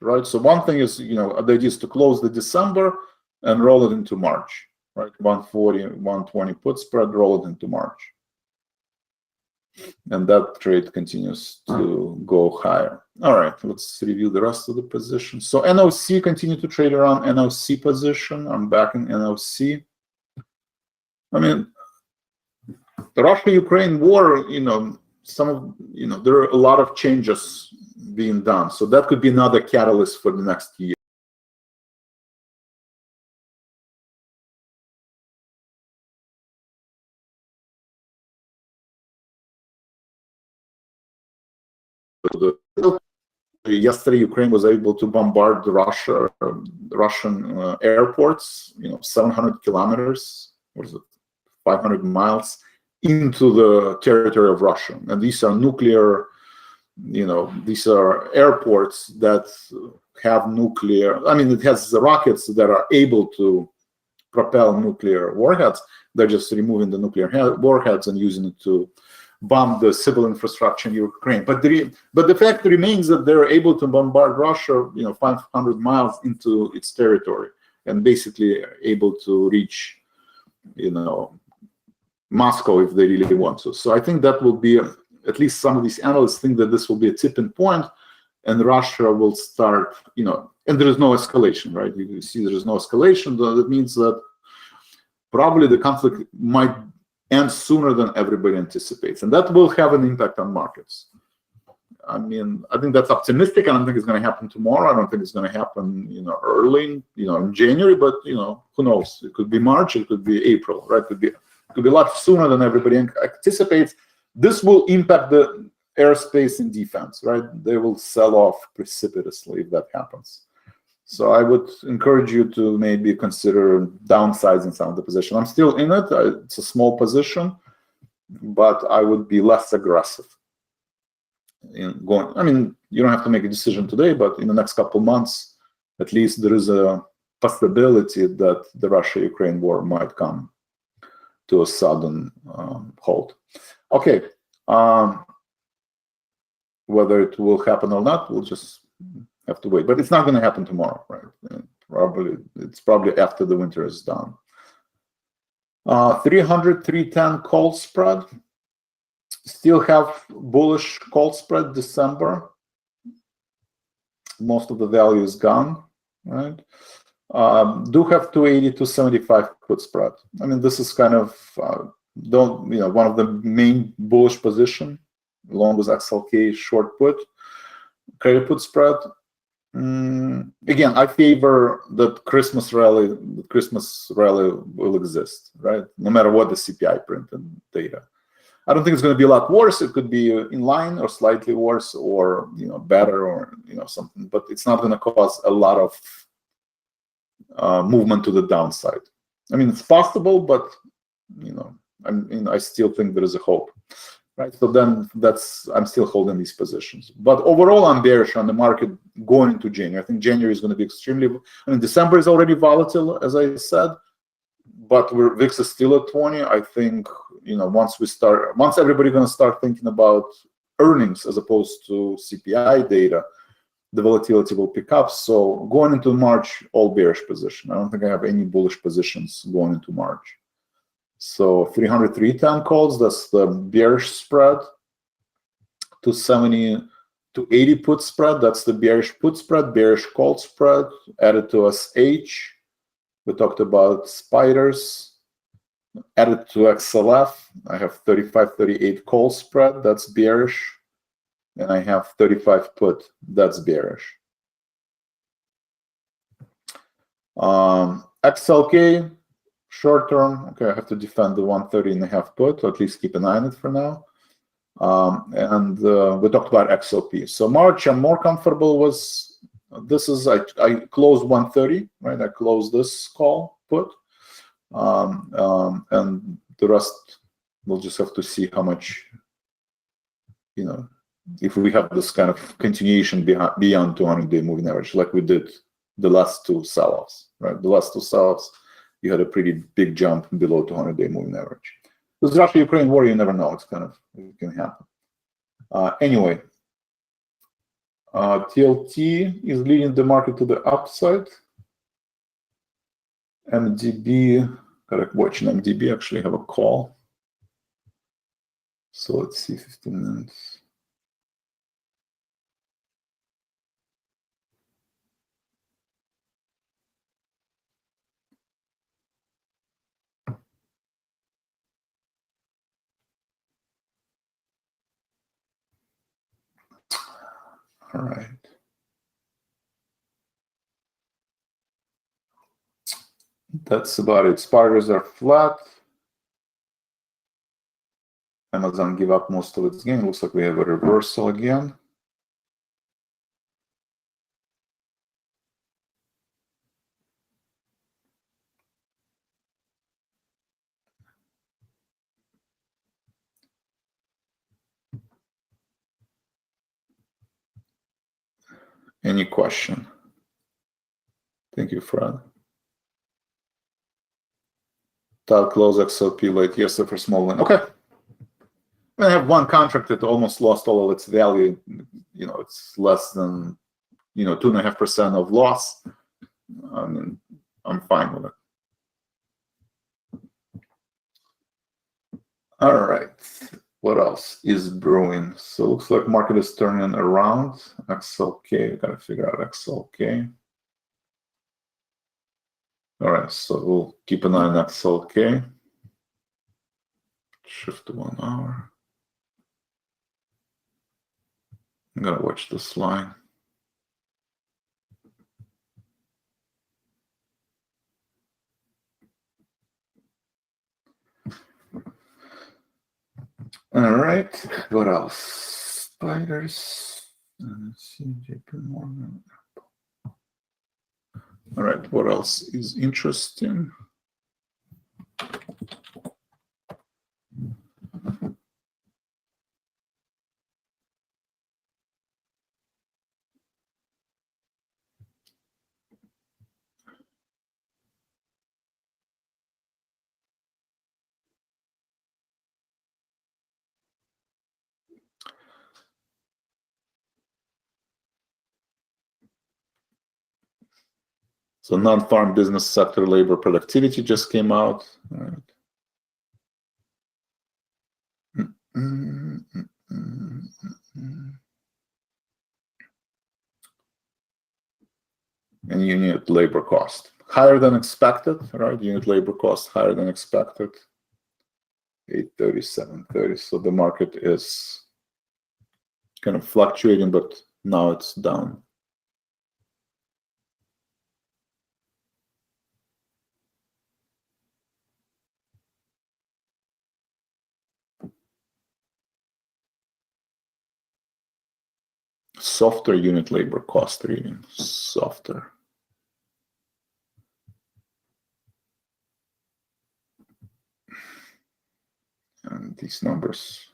right? So one thing is, the idea is to close the December and roll it into March, right? 140, 120 put spread, roll it into March. And that trade continues to go higher. All right, let's review the rest of the positions. So NOC continue to trade around NOC position. I'm back in NOC. I mean, the Russia-Ukraine war, there are a lot of changes being done. So that could be another catalyst for the next year. Yesterday, Ukraine was able to bombard the Russian airports, 700 kilometers, what is it, 500 miles into the territory of Russia. And these are nuclear, these are airports that have nuclear, it has rockets that are able to propel nuclear warheads. They're just removing the nuclear warheads and using it to bomb the civil infrastructure in Ukraine. But the fact remains that they're able to bombard Russia, 500 miles into its territory, and basically able to reach, Moscow if they really want to. So I think that will be, at least some of these analysts think that this will be a tipping point, and Russia will start, and there is no escalation, right? You see there is no escalation. That means that probably the conflict might end sooner than everybody anticipates, and that will have an impact on markets. I think that's optimistic. I don't think it's going to happen tomorrow. I don't think it's going to happen, early, in January. But who knows? It could be March. It could be April, right? It could be a lot sooner than everybody anticipates. This will impact the airspace and defense, right? They will sell off precipitously if that happens. So I would encourage you to maybe consider downsizing some of the position. I'm still in it. It's a small position, but I would be less aggressive in going. You don't have to make a decision today, but in the next couple of months, at least there is a possibility that the Russia-Ukraine war might come to a sudden halt. Okay. Whether it will happen or not, we'll just have to wait, but it's not going to happen tomorrow, right? It's probably after the winter is done. 300, 310 call spread. Still have bullish call spread December. Most of the value is gone, right? Do have 280, 275 put spread. This is kind of one of the main bullish position, along with XLK short put, credit put spread. Again, I favor that Christmas rally will exist, right? No matter what the CPI print and data. I don't think it's going to be a lot worse. It could be in line or slightly worse, or better, or something. But it's not going to cause a lot of movement to the downside. It's possible, but I still think there is a hope. Right, so then I'm still holding these positions. But overall, I'm bearish on the market going into January. I think January is going to be extremely. December is already volatile, as I said, but VIX is still at 20. I think once everybody going to start thinking about earnings as opposed to CPI data, the volatility will pick up. So going into March, all bearish position. I don't think I have any bullish positions going into March. So 300, 310 calls, that's the bearish spread. 270 to 80 put spread, that's the bearish put spread, bearish call spread. Added to SH, we talked about spiders. Added to XLF, I have 35, 38 call spread, that's bearish. And I have 35 put, that's bearish. XLK. Short term, okay, I have to defend the 130.5 put, or at least keep an eye on it for now. And we talked about XOP. So March, I'm more comfortable with. This is I closed 130, right? I closed this call put, and the rest we'll just have to see how much. If we have this kind of continuation beyond 200-day moving average, like we did the last two sell-offs, right? The last two sell-offs. You had a pretty big jump below 200-day moving average. With Russia-Ukraine war, you never know. It can happen. Anyway, TLT is leading the market to the upside. MDB, gotta watch an MDB, actually have a call. So let's see, 15 minutes. All right. That's about it. Spiders are flat. Amazon give up most of its gain. Looks like we have a reversal again. Any question? Thank you, Fred. Todd close XLP late yesterday for small win. Okay. I have one contract that almost lost all of its value. You know, it's less than 2.5% of loss. I mean, I'm fine with it. All right. What else is brewing? So it looks like market is turning around. XLK, gotta figure out XLK. All right, so we'll keep an eye on XLK. Shift to 1 hour. I'm gonna watch this line. All right, what else? Spiders. Let's see, JP Morgan. All right, what else is interesting? So non-farm business sector labor productivity just came out. All right. And unit labor cost higher than expected, right? Unit labor cost higher than expected. 830, 730. So the market is kind of fluctuating, but now it's down. Softer unit labor cost reading, softer. And these numbers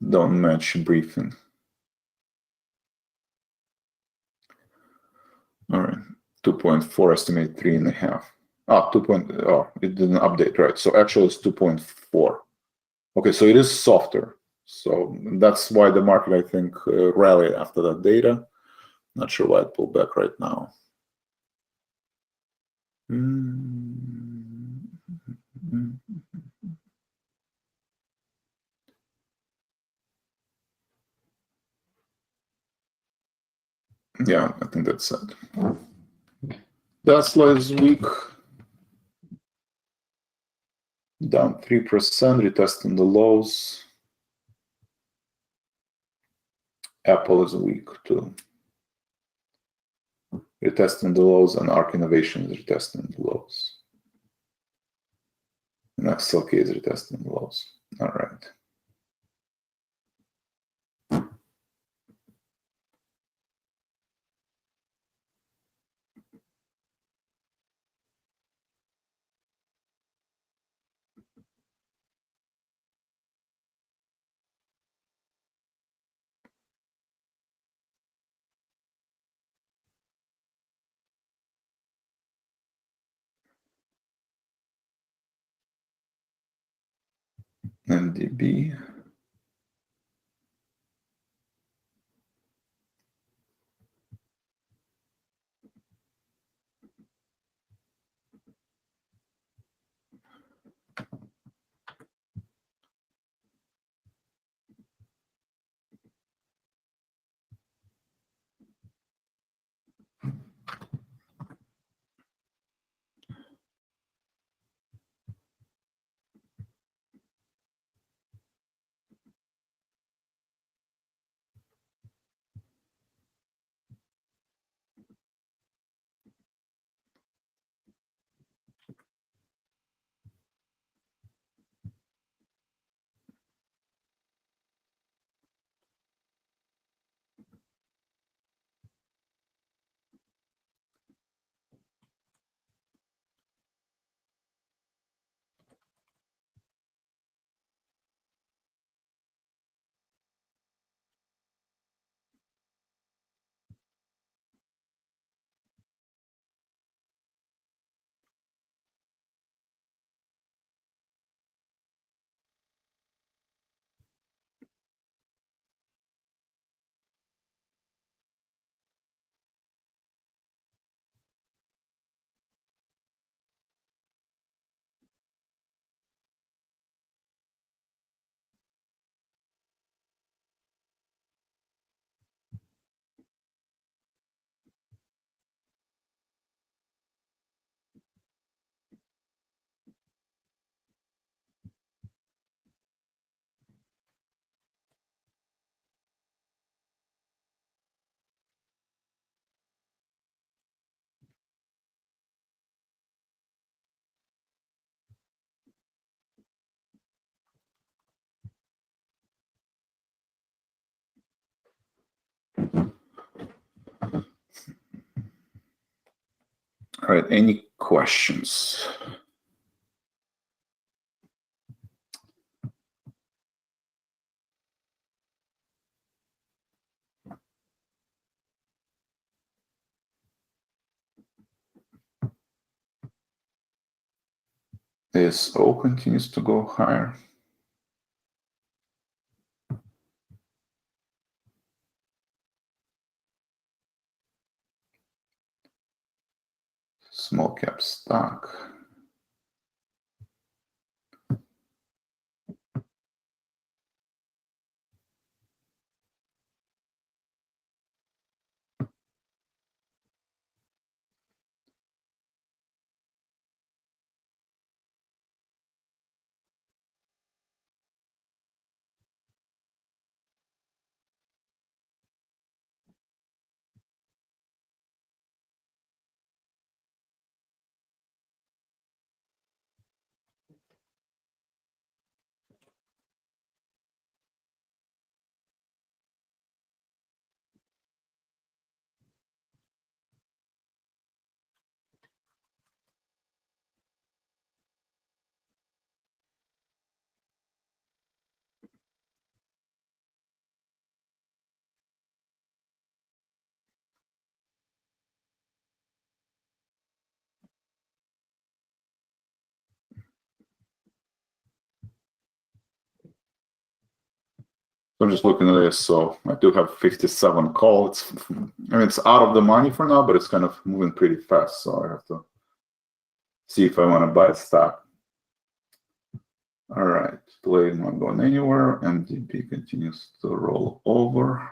don't match briefing. All right, 2.4 estimate 3.5. It didn't update, right? So actually it's 2.4. Okay, so it is softer. So that's why the market, I think, rallied after that data. Not sure why it pulled back right now. Yeah, I think that's it. Tesla is weak. Down 3%, retesting the lows. Apple is weak too. Retesting the lows, and Arc Innovation is retesting the lows. And XLK is retesting the lows. All right. MDB. All right, any questions? ASO continues to go higher. Small cap stock. I'm just looking at this, so I do have 57 calls. It's out of the money for now, but it's kind of moving pretty fast, so I have to see if I want to buy a stock. All right, play not going anywhere. MDB continues to roll over.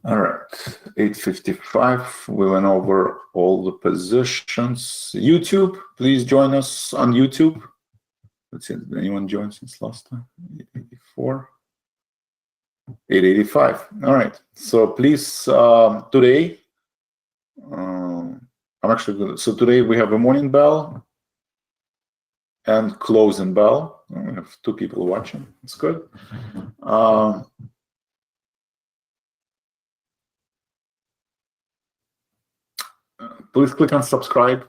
All right, 8:55. We went over all the positions. YouTube, please join us on YouTube. Let's see, did anyone join since last time? 884. 885. All right. So please, today, I'm actually going to, so today we have a morning bell and closing bell. We have 2 people watching. It's good. Please click on subscribe.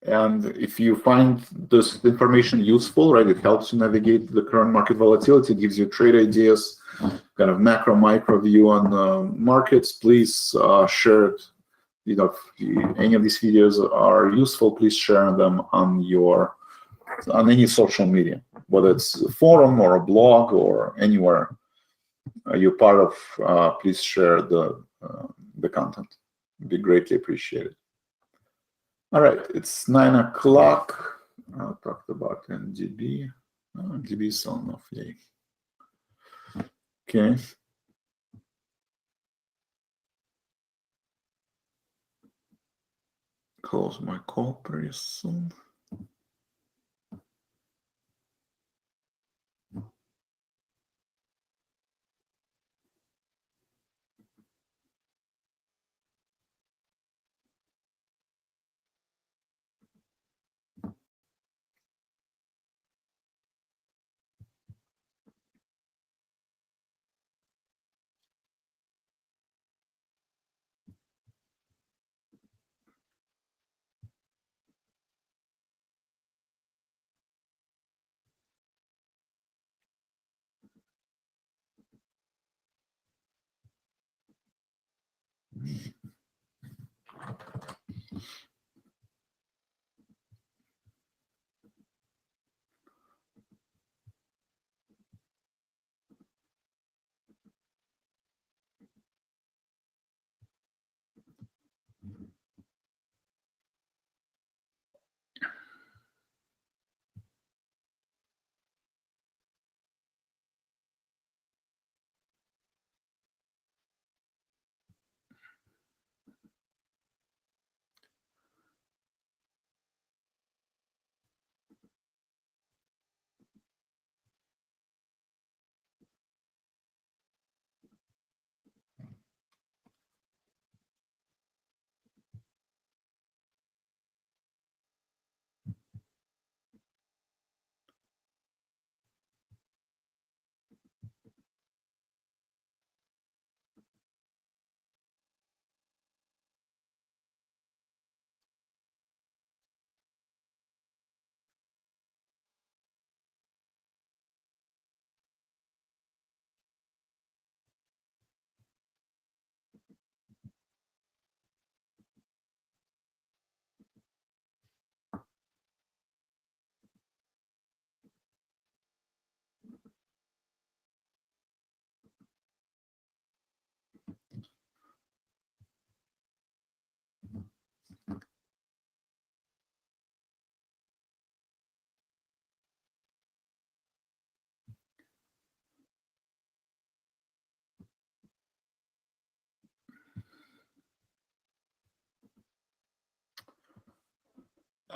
And if you find this information useful, right, it helps you navigate the current market volatility, gives you trade ideas, kind of macro, micro view on markets, please share it. If any of these videos are useful, please share them on any social media, whether it's a forum or a blog or anywhere you're part of. Please share the content. It'd be greatly appreciated. All right, it's 9 o'clock. I talked about NDB. NDB is selling off, yay. Okay. Close my call pretty soon.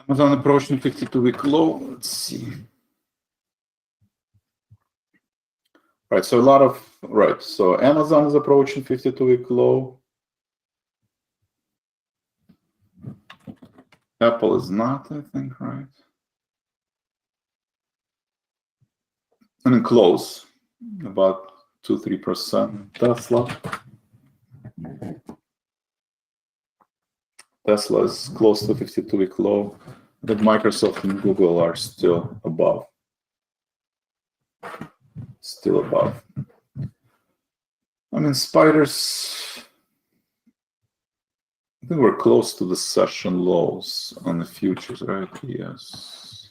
Amazon approaching 52-week low. Let's see. Right, so a lot of, right, so Amazon is approaching 52-week low. Apple is not, I think, right? I mean, close, about 2-3%. Tesla is close to 52-week low. I think Microsoft and Google are still above. Still above. I mean, spiders, I think we're close to the session lows on the futures, right? Yes.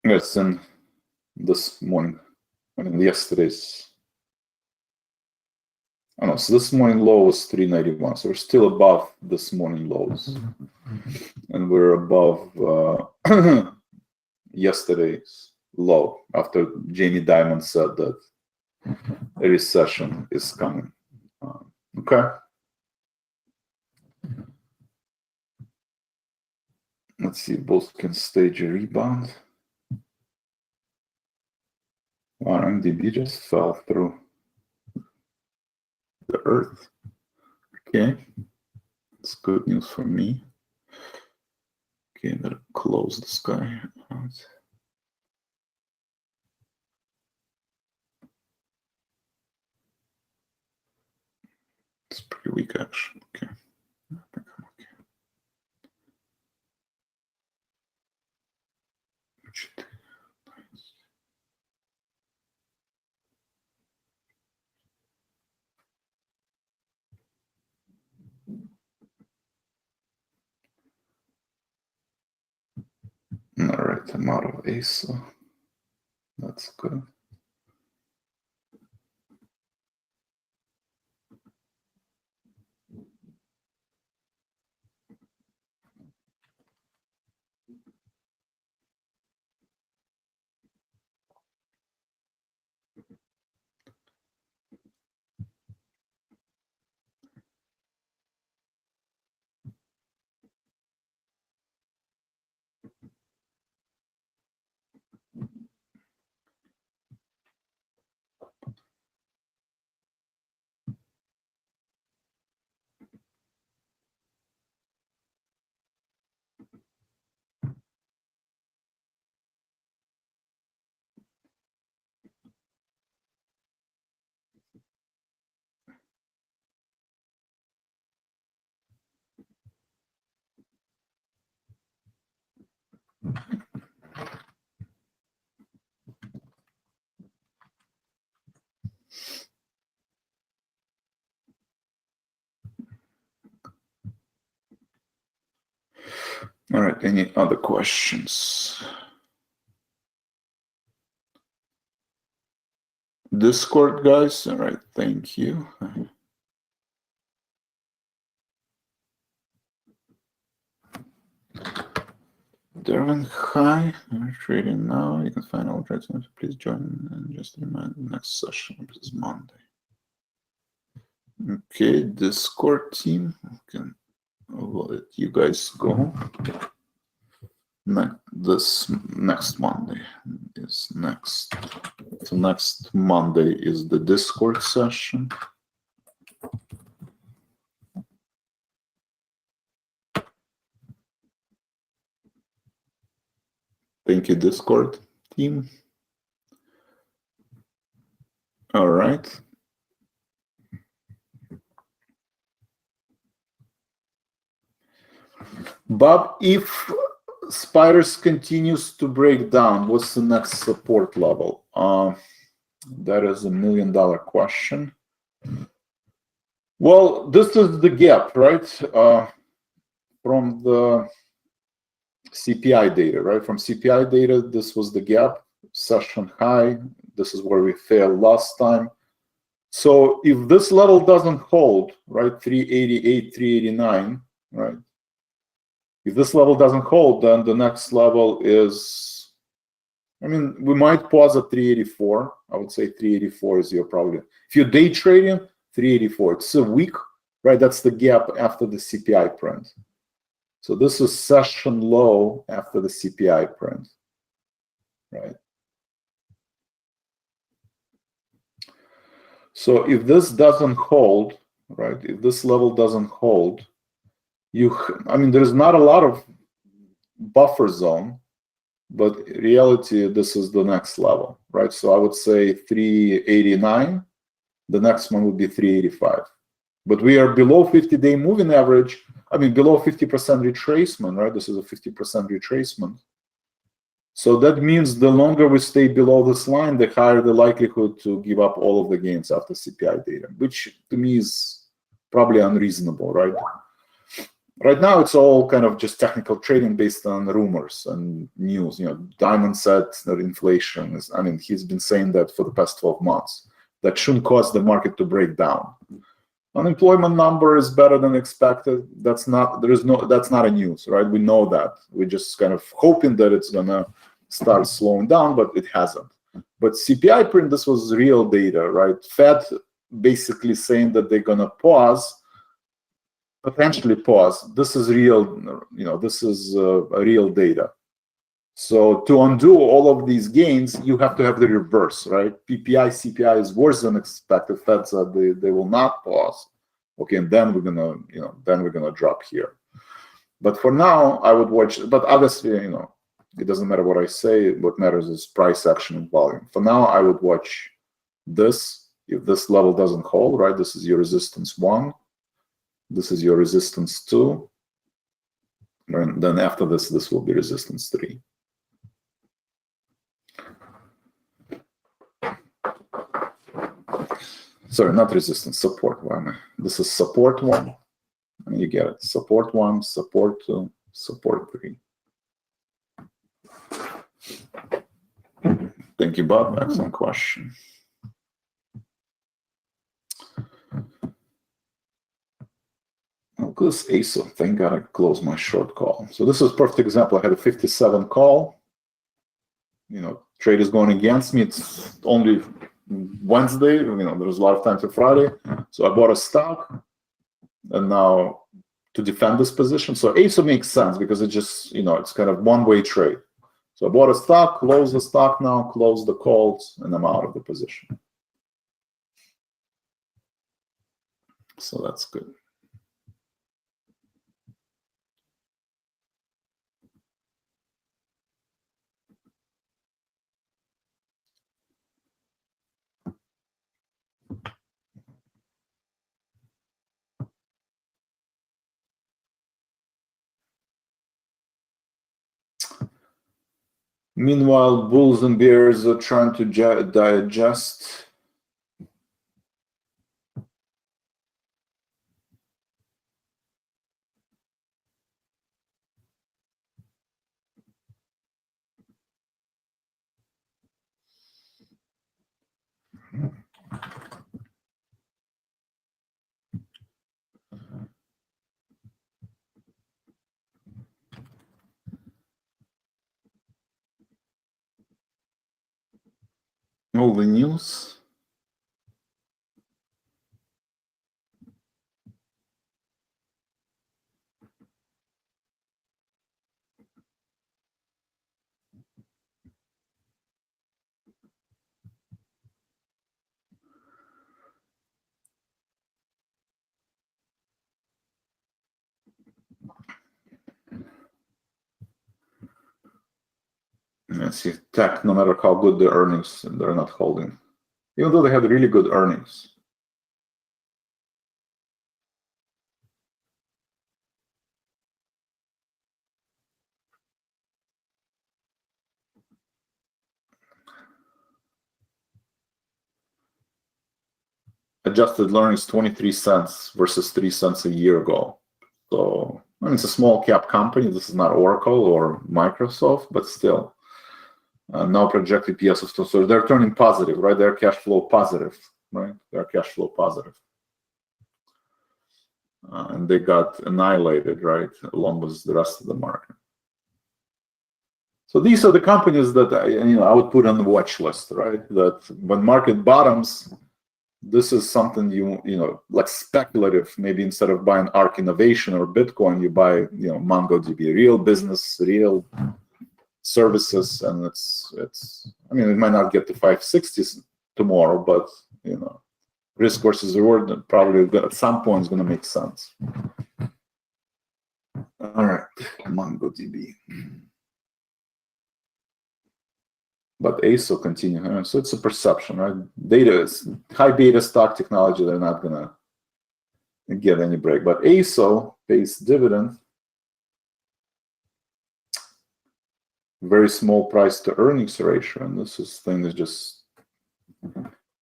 Yes, and this morning, I mean, yesterday's. Oh no, so this morning low was 391, so we're still above this morning lows, and we're above yesterday's low after Jamie Dimon said that a recession is coming. Okay. Let's see if both can stage a rebound. Wow, MDB just fell through the earth. Okay, it's good news for me. Okay, I'm gonna close this guy out. It's pretty weak action. Okay. I think I'm okay. All right, I'm out of ace, so that's good. All right, any other questions? Discord, guys. All right, thank you. Derwin, hi. We're trading now. You can find all trades. Please join and just remind the next session is Monday. Okay, Discord team. Okay, I'll let you guys go. This next Monday is next. So next Monday is the Discord session. Thank you, Discord team. All right. Bob, if spiders continues to break down, what's the next support level? That is $1 million question. Well, this is the gap, right? From the CPI data, right? From CPI data, this was the gap, session high. This is where we failed last time. So if this level doesn't hold, right, 388, 389, right? If this level doesn't hold, then the next level is I mean, we might pause at 384. I would say 384 is your probably. If you're day trading, 384. It's a week, right? That's the gap after the CPI print. So this is session low after the CPI print, right? So if this doesn't hold, right? If this level doesn't hold, I mean, there's not a lot of buffer zone, but in reality, this is the next level, right? So I would say 389. The next one would be 385. But we are below 50-day moving average. I mean, below 50% retracement, right? This is a 50% retracement. So that means the longer we stay below this line, the higher the likelihood to give up all of the gains after CPI data, which to me is probably unreasonable, right? Right now, it's all kind of just technical trading based on rumors and news. You know, Diamond said that inflation is, I mean, he's been saying that for the past 12 months. That shouldn't cause the market to break down. Unemployment number is better than expected. That's not a news, right? We know that. We're just kind of hoping that it's gonna start slowing down, but it hasn't. But CPI print, this was real data, right? Fed basically saying that they're gonna pause, potentially pause. This is real, you know, this is a real data. So to undo all of these gains, you have to have the reverse, right? PPI, CPI is worse than expected. Fed said they will not pause. Okay, and then we're gonna, you know, then we're gonna drop here. But for now, I would watch. But obviously, you know, it doesn't matter what I say. What matters is price action and volume. For now, I would watch this. If this level doesn't hold, right? This is your resistance 1. This is your resistance 2. And then after this, this will be resistance 3. Sorry, not resistance, support 1. This is support 1. And you get it. Support 1, support 2, support 3. Thank you, Bob. Excellent question. Look at this ASO. Thank God I closed my short call. So this is a perfect example. I had a 57 call. You know, trade is going against me. It's only Wednesday, you know, there's a lot of time to Friday. So I bought a stock, and now to defend this position. So ASO makes sense because it just, you know, it's kind of one-way trade. So I bought a stock, close the stock now, close the calls, and I'm out of the position. So that's good. Meanwhile, bulls and bears are trying to digest. All the news. See, tech, no matter how good the earnings, they're not holding. Even though they had really good earnings. Adjusted earnings 23 cents versus 3 cents a year ago. So, I mean, it's a small cap company. This is not Oracle or Microsoft, but still. Now projected EPS of 2. So they're turning positive, right? They're cash flow positive, right? They're cash flow positive. And they got annihilated, right? Along with the rest of the market. So these are the companies that I would put on the watch list, right? That when market bottoms, this is something like speculative. Maybe instead of buying ARK Innovation or Bitcoin, you buy MongoDB, real business, real services, and it's. I mean, it might not get to 560s tomorrow, but risk versus reward probably at some point is going to make sense. All right, MongoDB. But ASO continue. So it's a perception, right? Data is high beta stock technology. They're not gonna get any break. But ASO pays dividend. Very small price to earnings ratio, and this thing is just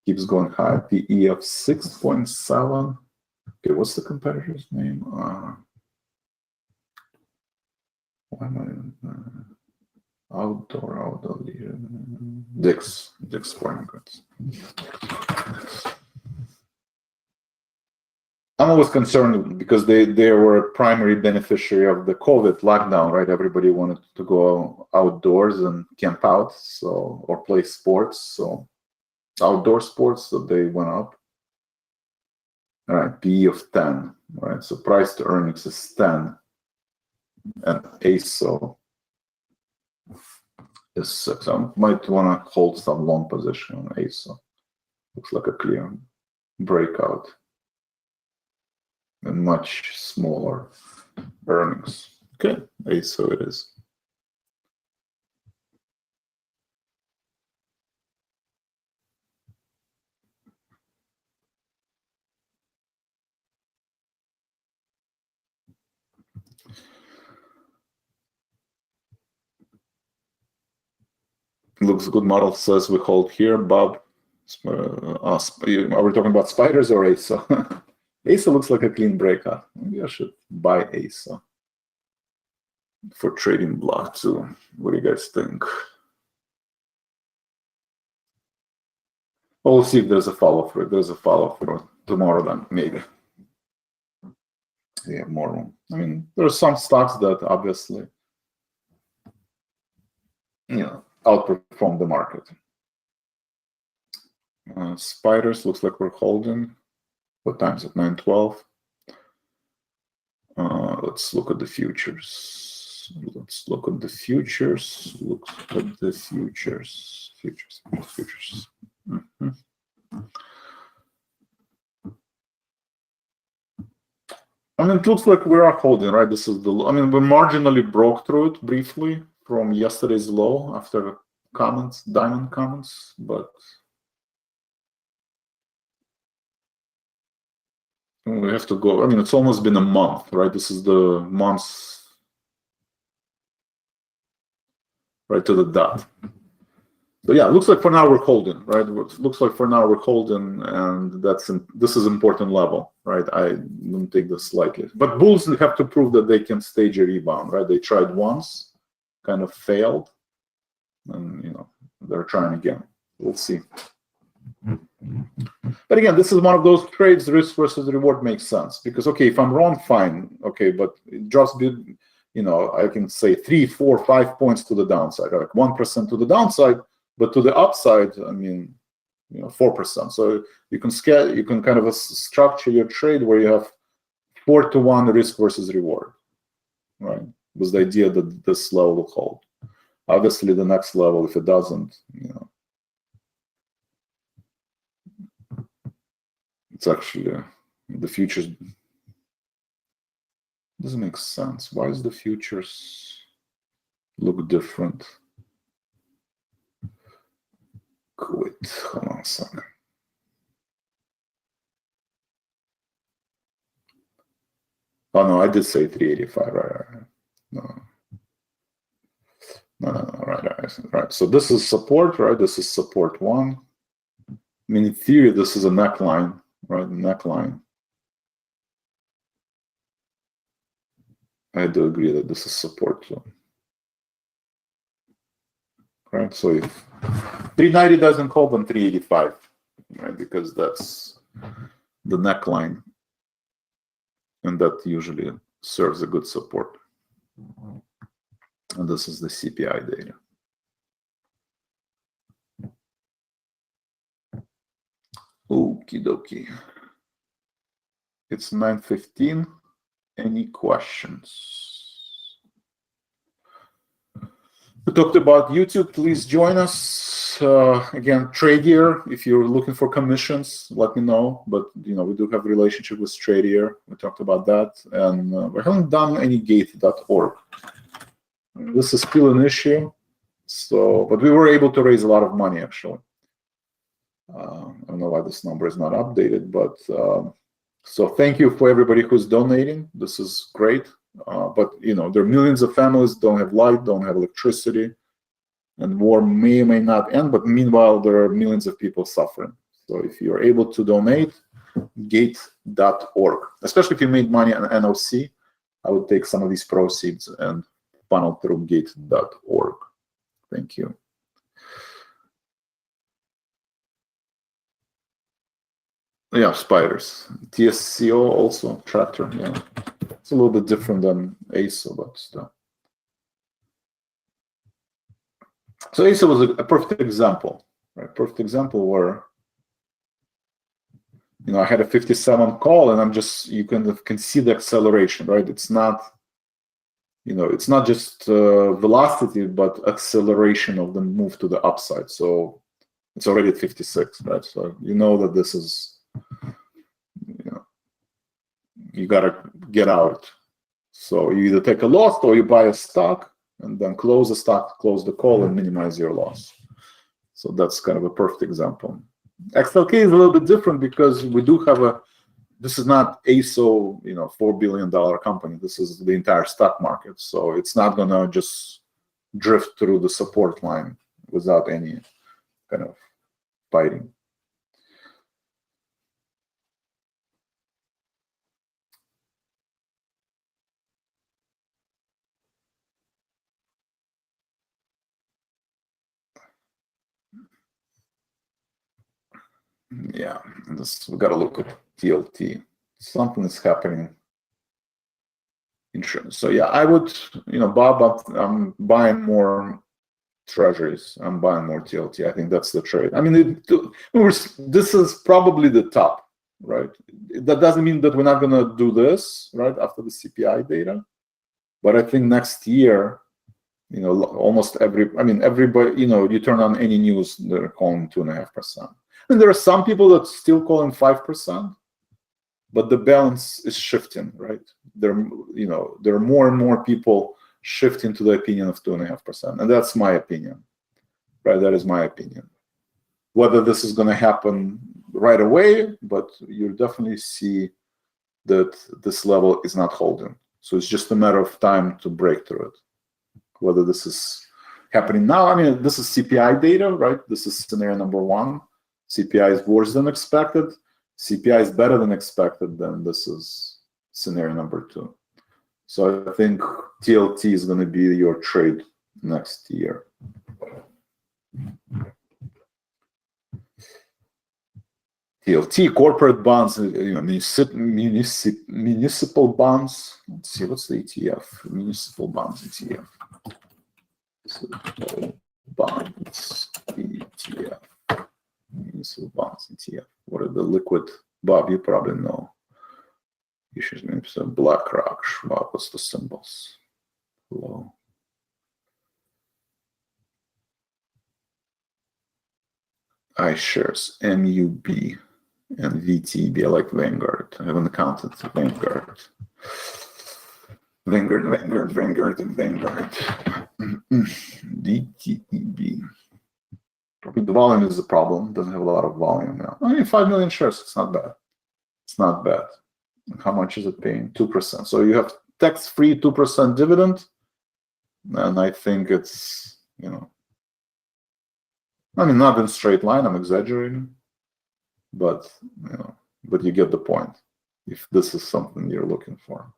keeps going high. PE of 6.7. Okay, what's the competitor's name? Why am I? Outdoor leader. Dick's Sporting Goods. I'm always concerned because they were a primary beneficiary of the COVID lockdown, right? Everybody wanted to go outdoors and camp out, or play sports. So outdoor sports, so they went up. All right, PE of 10, right? So price to earnings is 10, and ASO is 6. I might want to hold some long position on ASO. Looks like a clear breakout and much smaller earnings. Okay, ASO it is. Looks good. Model says we hold here. Bob, are we talking about spiders or ASO? ASO looks like a clean breakout. Maybe I should buy ASO for trading block too. What do you guys think? Well, we'll see if there's a follow-through. If there's a follow-through tomorrow, then maybe. Yeah, more room. I mean, there are some stocks that obviously, outperform the market. Spiders looks like we're holding. What time's it? 9:12. Let's look at the futures. Futures. Mm-hmm. I mean, it looks like we are holding, right? This is we marginally broke through it briefly from yesterday's low after diamond comments, but we have to go. I mean, it's almost been a month, right? This is the month right to the dot. But yeah, it looks like for now we're holding, right? It looks like for now we're holding, and this is important level, right? I don't take this lightly. But bulls have to prove that they can stage a rebound, right? They tried once, kind of failed, and they're trying again. We'll see. But again, this is one of those trades, risk versus reward makes sense, because if I'm wrong, fine, but it drops, I can say 3, 4, 5 points to the downside, like 1% to the downside, but to the upside, 4%. So you can kind of structure your trade where you have 4-to-1 risk versus reward, right? With the idea that this level will hold. Obviously, the next level, if it doesn't, it's actually the futures doesn't make sense. Why does the futures look different? Quit. Hold on a second. Oh no, I did say 385. Right. No. Right. So this is support, right? This is support 1. I mean, in theory, this is a neckline, right? Neckline. I do agree that this is support 2. Right. So if 390 doesn't hold, then 385, right? Because that's the neckline, and that usually serves a good support. And this is the CPI data. Okie dokie. It's 9:15. Any questions? We talked about YouTube. Please join us. Again, Tradier. If you're looking for commissions, let me know. But we do have a relationship with Tradier. We talked about that, and we haven't done any Gate.org. This is still an issue. So, but we were able to raise a lot of money actually. I don't know why this number is not updated, but so thank you for everybody who's donating. This is great. But there are millions of families don't have light, don't have electricity, and war may or may not end. But meanwhile, there are millions of people suffering. So if you're able to donate, Gate.org, especially if you made money on NOC, I would take some of these proceeds and funnel through Gate.org. Thank you. Yeah, spiders. TSCO also tractor. Yeah, it's a little bit different than ASO, but still. So ASO was a perfect example, right? Perfect example where I had a 57 call, and you can see the acceleration, right? It's not it's not just velocity, but acceleration of the move to the upside. So it's already at 56, right? So that this is. You got to get out. So you either take a loss or you buy a stock and then close the stock, close the call, and minimize your loss. So that's kind of a perfect example. XLK is a little bit different because we do have this is not ASO, $4 billion company. This is the entire stock market. So it's not going to just drift through the support line without any kind of fighting. Yeah, we got to look at TLT. Something is happening. Insurance. So yeah, I would, Bob, I'm buying more treasuries. I'm buying more TLT. I think that's the trade. I mean, this is probably the top, right? That doesn't mean that we're not going to do this right after the CPI data, but I think next year, almost everybody, you turn on any news, they're calling 2.5%. And there are some people that still calling 5%, but the balance is shifting, right? There are more and more people shifting to the opinion of 2.5%, and that's my opinion, right? That is my opinion. Whether this is going to happen right away, but you definitely see that this level is not holding. So it's just a matter of time to break through it. Whether this is happening now, this is CPI data, right? This is scenario number one. CPI is worse than expected. CPI is better than expected. Then this is scenario number two. So I think TLT is going to be your trade next year. TLT, corporate bonds, municipal bonds. Let's see, what's the ETF? Municipal bonds ETF. Bonds ETF. Municipal bonds ETF. What are the liquid? Bob, you probably know. Issues maybe some BlackRock, Schwab. What's the symbols? Hello. iShares, MUB, and VTB. I like Vanguard. I have an account at Vanguard. Vanguard, and Vanguard. VTEB. Probably the volume is the problem. Doesn't have a lot of volume now. 5 million shares. It's not bad. It's not bad. How much is it paying? 2%. So you have tax-free 2% dividend, and I think it's not in straight line. I'm exaggerating, but but you get the point. If this is something you're looking for.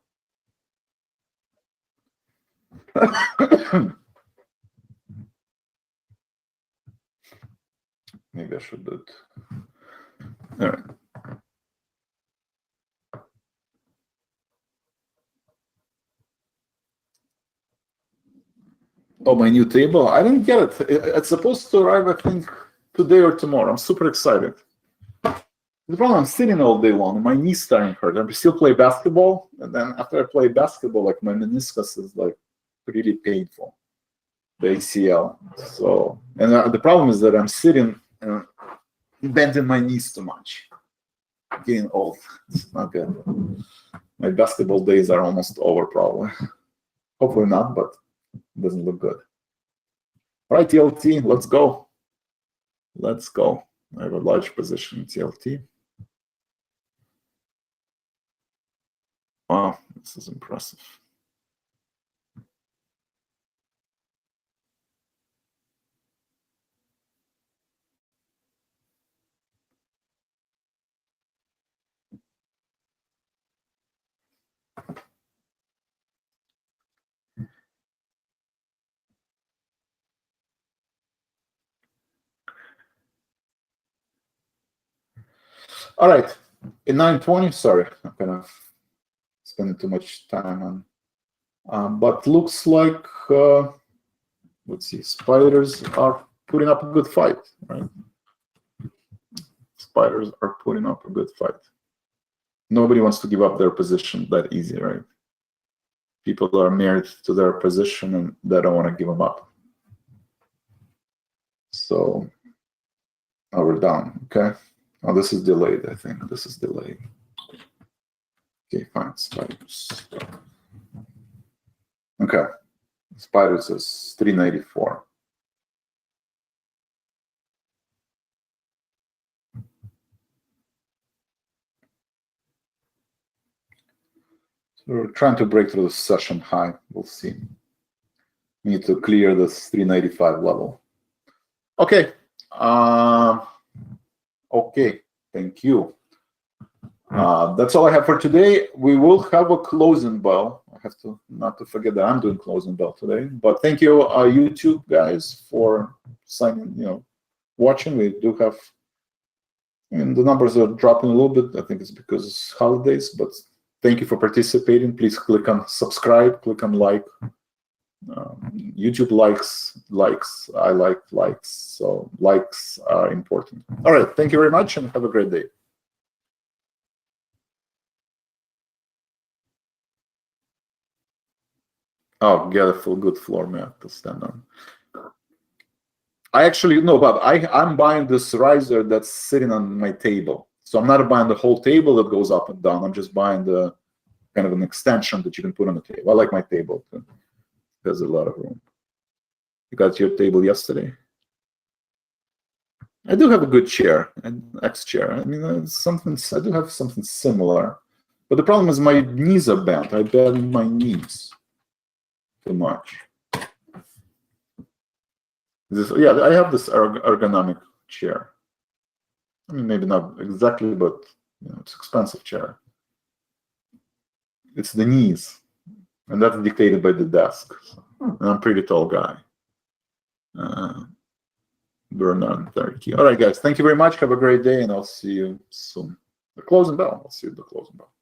Maybe I should do it. All right. Oh, my new table? I didn't get it. It's supposed to arrive, I think, today or tomorrow. I'm super excited. The problem, I'm sitting all day long and my knee's starting to hurt. I still play basketball, and then after I play basketball, like my meniscus is like really painful, the ACL. So, and the problem is that I'm sitting and bending my knees too much. Getting old. It's not good. My basketball days are almost over, probably. Hopefully not, but it doesn't look good. All right, TLT, let's go. Let's go. I have a large position in TLT. Wow, this is impressive. All right, in 9:20, sorry, I'm kind of spending too much time on, but looks like, let's see, spiders are putting up a good fight, right? Spiders are putting up a good fight. Nobody wants to give up their position that easy, right? People are married to their position and they don't want to give them up. So, oh, we're down, okay. Oh, this is delayed, I think. This is delayed. Okay, fine, spiders. Okay, spiders is 394. So we're trying to break through the session high. We'll see. We need to clear this 395 level. Okay. Okay, thank you. That's all I have for today. We will have a closing bell. I have to not to forget that I'm doing closing bell today. But thank you, YouTube guys, for signing, watching. We do have, the numbers are dropping a little bit. I think it's because it's holidays, but thank you for participating. Please click on subscribe, click on like. YouTube likes, I like likes, so likes are important. All right, thank you very much and have a great day. Oh, get a full good floor mat to stand on. I actually, no, Bob, I'm buying this riser that's sitting on my table. So I'm not buying the whole table that goes up and down. I'm just buying the kind of an extension that you can put on the table. I like my table too. There's a lot of room. You got your table yesterday? I do have a good chair, an X chair. I mean, I do have something similar. But the problem is my knees are bent. I bend my knees too much. Yeah, I have this ergonomic chair. I mean, maybe not exactly, but it's an expensive chair. It's the knees. And that's dictated by the desk. And I'm a pretty tall guy. Bernard Turkey. All right, guys. Thank you very much. Have a great day, and I'll see you soon. The closing bell. I'll see you at the closing bell.